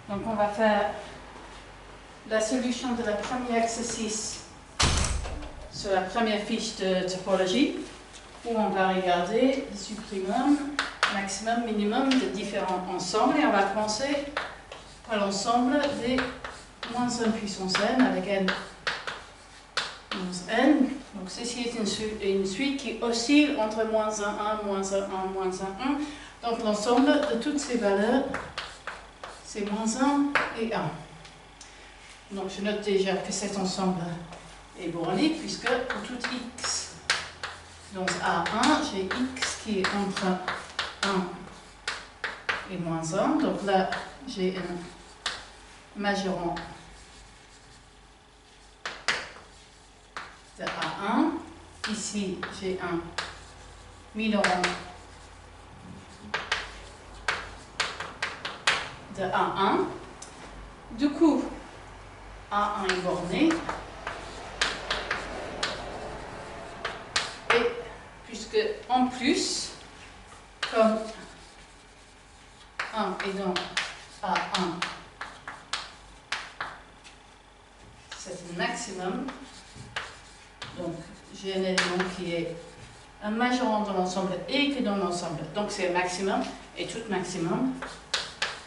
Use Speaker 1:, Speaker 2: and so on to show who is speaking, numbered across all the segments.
Speaker 1: Donc on va faire la solution de la première exercice sur la première fiche de topologie, où on va regarder le suprême, maximum, minimum de différents ensembles. Et on va commencer par l'ensemble des moins 1 puissance n avec n moins n. Donc ceci est une suite qui oscille entre moins 1, 1, moins 1, 1, moins 1, 1. Donc l'ensemble de toutes ces valeurs, c'est moins 1 et 1. Donc je note déjà que cet ensemble est borné, puisque pour tout x dans A1, j'ai x qui est entre 1 et moins 1. Donc là, j'ai un majorant de A1. Ici, j'ai un minorant de A1. Du coup, A1 est borné. Et puisque en plus, comme 1 est dans A1, c'est un maximum. Donc, j'ai un élément qui est un majorant dans l'ensemble et que dans l'ensemble. Donc, c'est un maximum, et tout maximum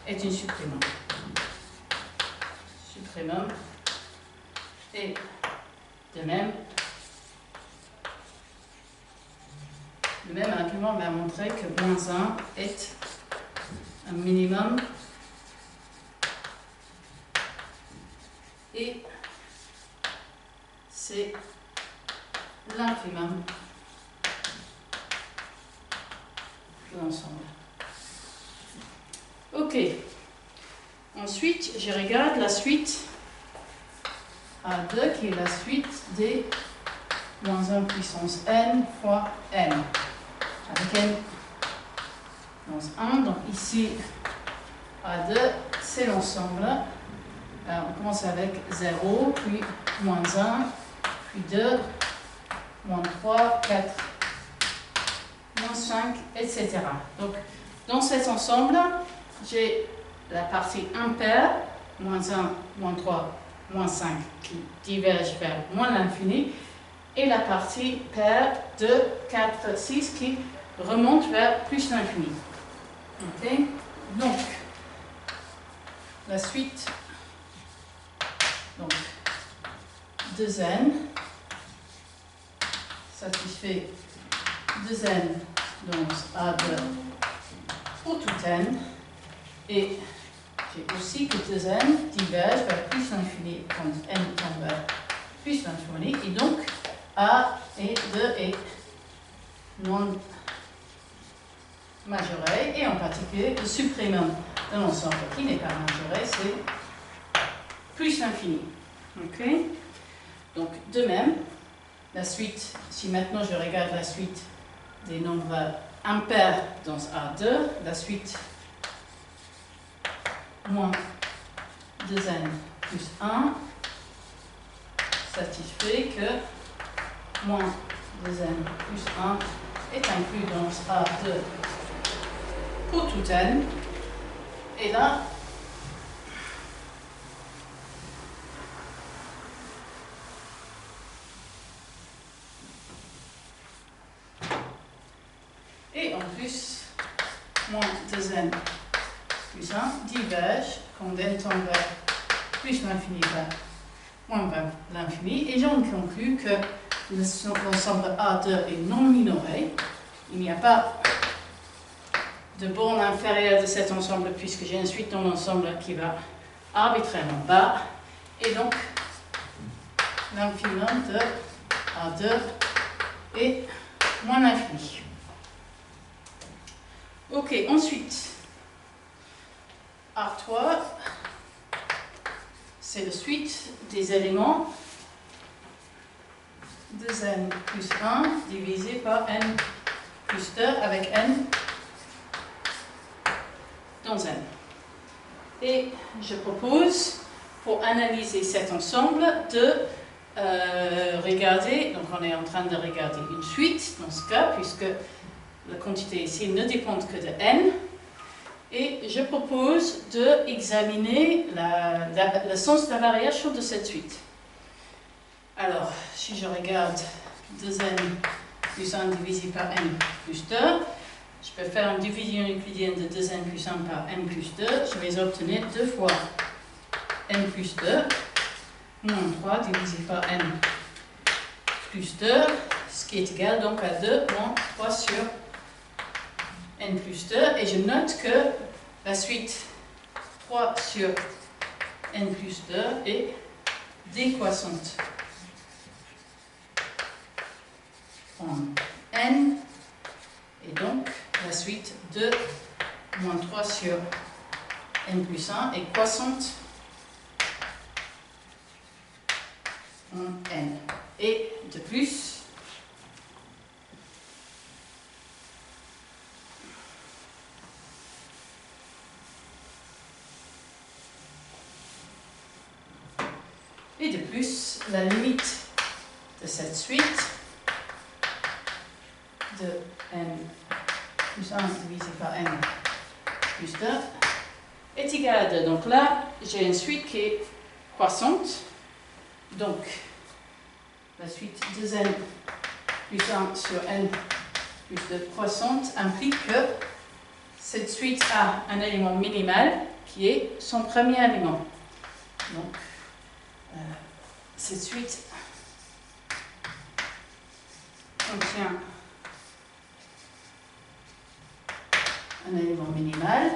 Speaker 1: est une suprêmum. Suprêmum. Et de même, le même argument va montrer que moins 1 est un minimum et c'est l'infimum de l'ensemble. Ok. Ensuite, je regarde la suite A2 qui est la suite des moins 1 puissance n fois n. Avec n moins 1. Donc ici, A2, c'est l'ensemble. Alors on commence avec 0, puis moins 1, puis 2, moins 3, 4, moins 5, etc. Donc dans cet ensemble, j'ai la partie impaire, moins 1, moins 3, moins 5, qui diverge vers moins l'infini, et la partie paire 2, 4, 6 qui remonte vers plus l'infini. Ok? Donc, la suite, donc 2n satisfait 2n dans A2 pour tout n, et j'ai aussi que 2n diverge vers plus l'infini quand n tend vers plus l'infini, et donc A et 2 est non majoré, et en particulier le suprêmum de l'ensemble qui n'est pas majoré, c'est plus l'infini. Ok? Donc de même, la suite, si maintenant je regarde la suite des nombres impairs dans A2, la suite moins 2n plus 1 satisfait que moins 2n plus 1 est inclus dans A2 pour tout n. Et là, et en plus, moins 2n plus 1 diverge quand n tend vers plus l'infini vers moins vers l'infini. Et j'en conclus que l'ensemble A2 est non minoré. Il n'y a pas de borne inférieure de cet ensemble puisque j'ai une suite dans l'ensemble qui va arbitrairement bas. Et donc, l'infimum de A2 est moins l'infini. Ok, ensuite, R3, c'est la suite des éléments 2n plus 1 divisé par n plus 2 avec n dans n. Et je propose, pour analyser cet ensemble, de regarder, donc on est en train de regarder une suite dans ce cas, puisque la quantité ici ne dépend que de n, Et je propose d'examiner le sens de la variation de cette suite. Alors, si je regarde 2n plus 1 divisé par n plus 2, je peux faire une division euclidienne de 2n plus 1 par n plus 2. Je vais obtenir 2 fois n plus 2 moins 3 divisé par n plus 2, ce qui est égal donc à 2 moins 3 sur n plus 2. Et je note que la suite 3 sur n plus 2 est décroissante en n, et donc la suite 2 moins 3 sur n plus 1 est croissante en n. Et de plus, la limite de cette suite de n plus 1 divisé par n plus 2 est égal à 2. Donc là, j'ai une suite qui est croissante. Donc, la suite 2n plus 1 sur n plus 2 croissante implique que cette suite a un élément minimal qui est son premier élément. Donc, cette suite contient un élément minimal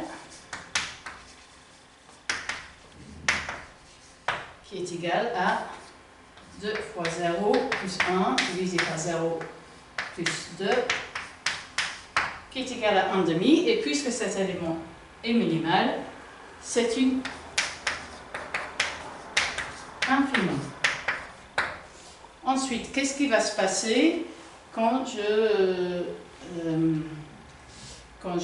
Speaker 1: qui est égal à 2 fois 0 plus 1 divisé par 0 plus 2 qui est égal à 1,5, et puisque cet élément est minimal, c'est une infinie. Ensuite, qu'est-ce qui va se passer quand je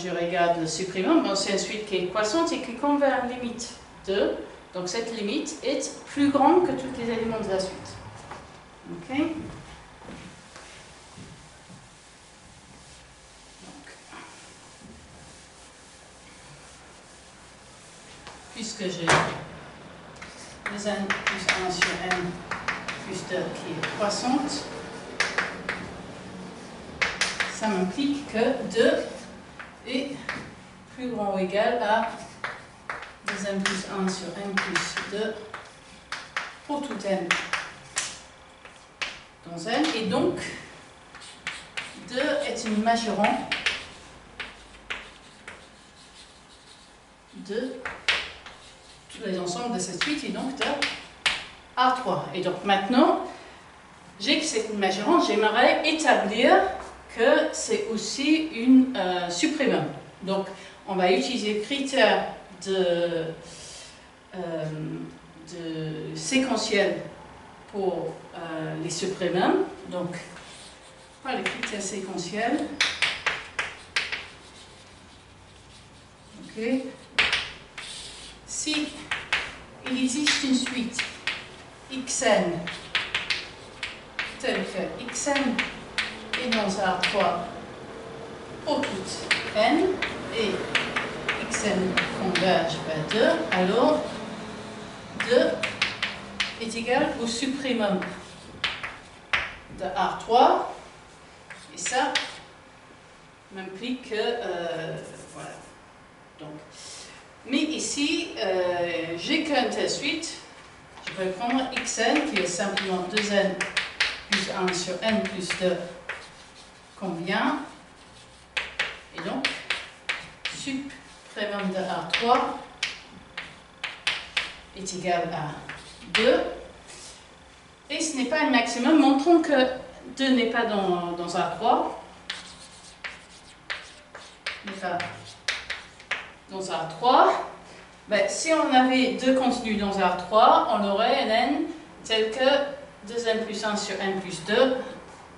Speaker 1: regarde le supprimant? Bon, c'est une suite qui est croissante et qui converge à une limite 2. Donc cette limite est plus grande que tous les éléments de la suite. Ok? Donc, puisque j'ai 2n plus 1 sur n plus 2 qui est croissante, ça m'implique que 2 est plus grand ou égal à 2n plus 1 sur n plus 2 pour tout n dans n, et donc 2 est une majorant de tous les ensembles de cette suite, et donc de R3. Et donc maintenant, j'ai que c'est une majorante, j'aimerais établir que c'est aussi une supprimum. Donc on va utiliser le critère de séquentiel pour les supprimums. Donc, voilà le critère séquentiel. Ok. Si il existe une suite xn telle que xn est dans R3 pour toute n et xn converge vers 2, alors 2 est égal au supprimum de R3, et ça m'implique que voilà. Donc, mais ici j'ai qu'une telle suite, je peux prendre xn qui est simplement 2n plus 1 sur n plus 2 convient, et donc supprimum de R3 est égal à 2, et ce n'est pas un maximum. Montrons que 2 n'est pas dans R3, n'est pas dans R3. Ben, si on avait 2 contenus dans R3, on aurait un n tel que 2n plus 1 sur n plus 2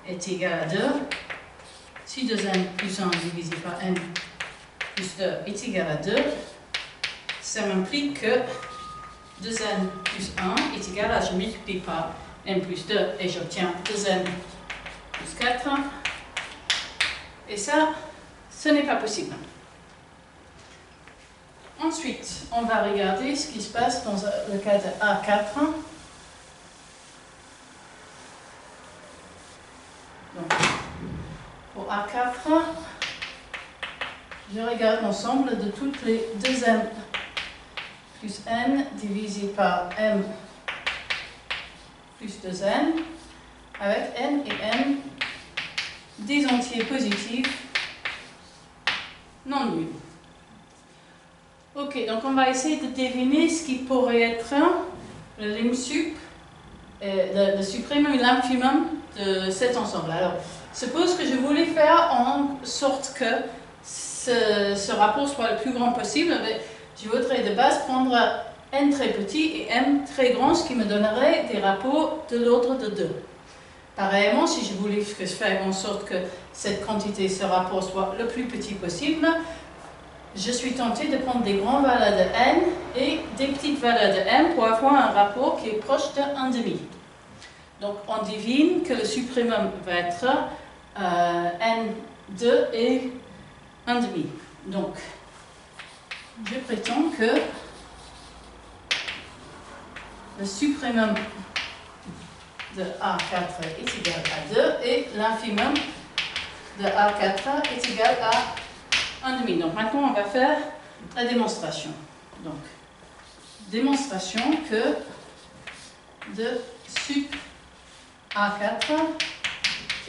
Speaker 1: est égal à 2. Si 2n plus 1 divisé par n plus 2 est égal à 2, ça m'implique que 2n plus 1 est égal à, je multiplie par n plus 2 et j'obtiens 2n plus 4. Et ça, ce n'est pas possible. Ensuite, on va regarder ce qui se passe dans le cas de A4. Donc, pour A4, je regarde l'ensemble de toutes les 2m plus n divisé par m plus 2n, avec n et n des entiers positifs non nuls. Ok, donc on va essayer de deviner ce qui pourrait être le lim sup, le suprême et l'infimum de cet ensemble. Alors, suppose que je voulais faire en sorte que ce rapport soit le plus grand possible, je voudrais de base prendre n très petit et m très grand, ce qui me donnerait des rapports de l'ordre de 2. Pareillement, si je voulais faire en sorte que cette quantité, ce rapport soit le plus petit possible, je suis tentée de prendre des grandes valeurs de n et des petites valeurs de m pour avoir un rapport qui est proche de 1,5. Donc on devine que le suprêmum va être n2 et 1,5. Donc je prétends que le suprêmum de A4 est égal à 2 et l'infimum de A4 est égal à 1,5. Donc maintenant on va faire la démonstration. Donc, démonstration que de sup A4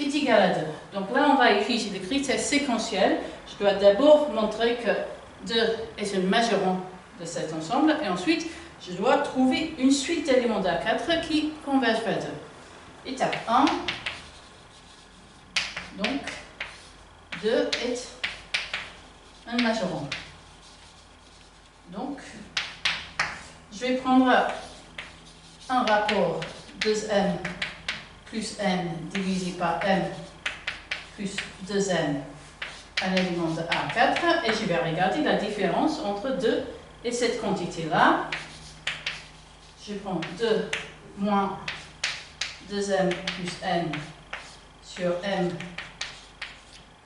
Speaker 1: est égal à 2. Donc là on va écrire des critères séquentiels. Je dois d'abord montrer que 2 est un majorant de cet ensemble et ensuite je dois trouver une suite d'éléments d'A4 qui convergent vers 2. Étape 1. Donc 2 est un majorant. Donc, je vais prendre un rapport 2m plus n divisé par m plus 2n, un élément de A4, et je vais regarder la différence entre 2 et cette quantité-là. Je prends 2 moins 2m plus n sur m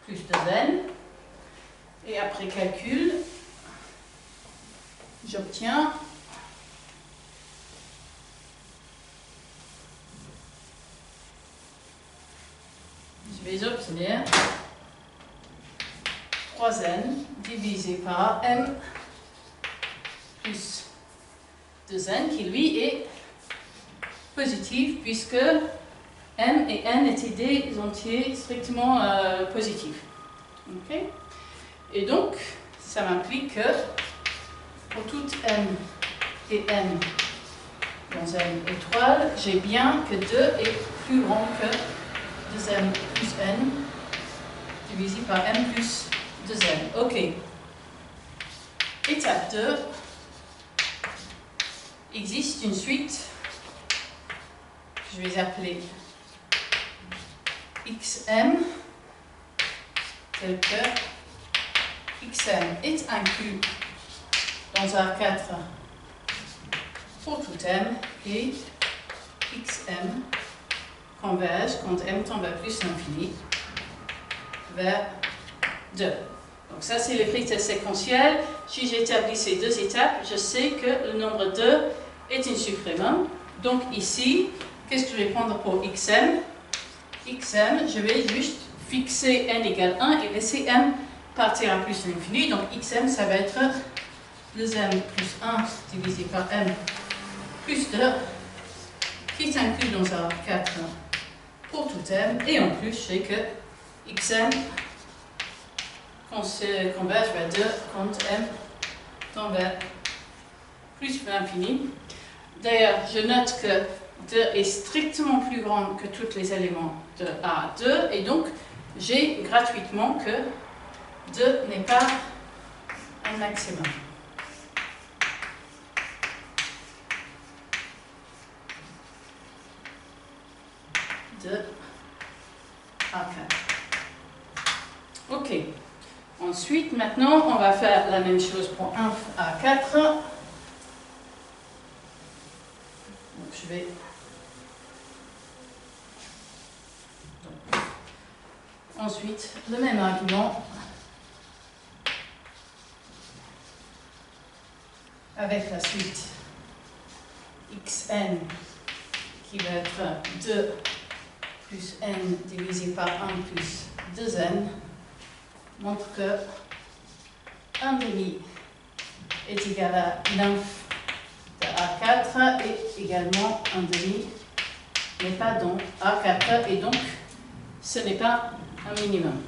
Speaker 1: plus 2n. Et après calcul, j'obtiens je vais obtenir 3n divisé par m plus 2n qui lui est positif puisque m et n étaient des entiers strictement positifs. Okay. Et donc, ça m'implique que pour toute m et n dans une étoile, j'ai bien que 2 est plus grand que 2m plus n divisé par m plus 2n. Ok. Étape 2. Existe une suite que je vais appeler xm, telle que xm est inclus dans A4 pour tout m et xm converge quand m tend vers plus l'infini vers 2. Donc ça c'est le critère séquentiel. Si j'établis ces deux étapes, je sais que le nombre 2 est un suprêmum. Donc ici, qu'est-ce que je vais prendre pour xm? Xm, je vais juste fixer n égale 1 et laisser m partir à plus l'infini. Donc xm, ça va être 2m plus 1 divisé par m plus 2 qui est inclus dans A4 pour tout m. Et en plus, je sais que xm converge vers 2 quand m tend vers plus l'infini. D'ailleurs, je note que 2 est strictement plus grand que tous les éléments de A2 et donc j'ai gratuitement que 2 n'est pas un maximum. De A4. Ok. Ensuite, maintenant, on va faire la même chose pour inf A4. Donc, je vais... Donc, ensuite, le même argument. avec la suite xn qui va être 2 plus n divisé par 1 plus 2n montre que 1 demi est égal à nymphe de A4 et également 1 demi n'est pas dans A4 et donc ce n'est pas un minimum.